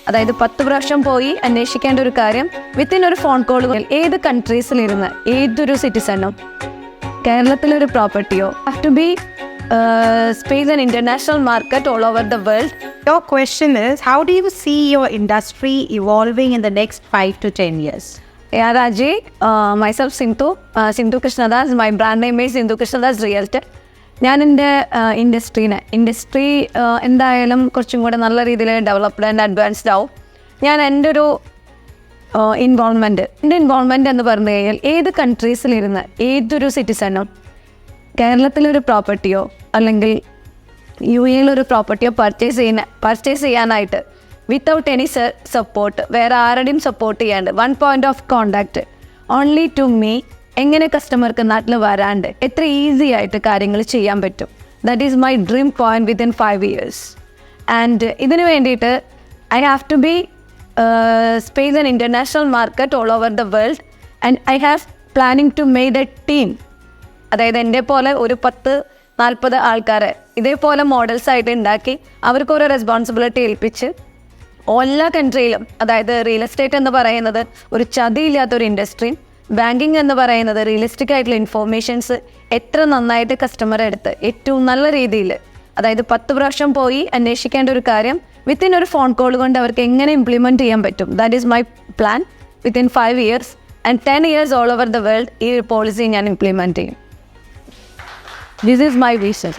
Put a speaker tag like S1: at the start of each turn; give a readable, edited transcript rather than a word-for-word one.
S1: അതായത് 10 പ്രാവശ്യം പോയി അന്വേഷിക്കേണ്ട ഒരു കാര്യം വിത്തിൻ ഒരു ഫോൺ കോൾ ഏത് കൺട്രീസിലിരുന്ന് ഏതൊരു സിറ്റിസണും കേരളത്തിലൊരു പ്രോപ്പർട്ടിയോ have to be space an international market all over the world.
S2: Your question is, how do you see your industry evolving in the next 5 to 10 years?
S1: Yeah, Raji, myself Sindhu Krishnadas. My brand name is Sindhu Krishnadas Realtor. ഞാൻ എൻ്റെ industry എന്തായാലും കുറച്ചും കൂടെ നല്ല രീതിയിൽ developed and advanced ആവും. ഞാൻ എൻ്റെ ഒരു ഇൻവോൾവ്മെൻറ്റ് എന്ന് പറഞ്ഞു കഴിഞ്ഞാൽ ഏത് കൺട്രീസിലിരുന്ന് ഏതൊരു സിറ്റിസണും കേരളത്തിലൊരു പ്രോപ്പർട്ടിയോ അല്ലെങ്കിൽ UAE-യിലൊരു പ്രോപ്പർട്ടിയോ പർച്ചേസ് ചെയ്യാനായിട്ട് വിത്തൗട്ട് എനി സപ്പോർട്ട്, വേറെ ആരുടെയും സപ്പോർട്ട് ചെയ്യാണ്ട്, 1 point of contact only to me, എങ്ങനെ കസ്റ്റമർക്ക് നാട്ടിൽ വരാണ്ട് എത്ര ഈസി ആയിട്ട് കാര്യങ്ങൾ ചെയ്യാൻ പറ്റും. That is my dream point within 5 years. And ഇതിന് വേണ്ടിയിട്ട് I have to be space an international market all over the world, and I have planning to make a team. അതായത് എൻ്റെ പോലെ ഒരു 10-40 ആൾക്കാരെ ഇതേപോലെ മോഡൽസ് ആയിട്ട് ഉണ്ടാക്കി അവർക്ക് ഓരോ റെസ്പോൺസിബിലിറ്റി ഏൽപ്പിച്ച് എല്ലാ കൺട്രിയിലും, അതായത് റിയൽ എസ്റ്റേറ്റ് എന്ന് പറയുന്നത് ഒരു ചതിയില്ലാത്തൊരു ഇൻഡസ്ട്രിയും ബാങ്കിങ് എന്ന് പറയുന്നത് റിയലിസ്റ്റിക് ആയിട്ടുള്ള ഇൻഫോർമേഷൻസ് എത്ര നന്നായിട്ട് കസ്റ്റമറെ അടുത്ത് ഏറ്റവും നല്ല രീതിയിൽ, അതായത് 10 പ്രാവശ്യം പോയി അന്വേഷിക്കേണ്ട ഒരു കാര്യം വിത്തിൻ ഒരു ഫോൺ കോൾ കൊണ്ട് അവർക്ക് എങ്ങനെ ഇംപ്ലിമെൻറ്റ് ചെയ്യാൻ പറ്റും. That is my plan within 5 years and 10 years all over the world. ഈ പോളിസി ഞാൻ ഇംപ്ലിമെൻറ്റ് ചെയ്യും. This is my vision.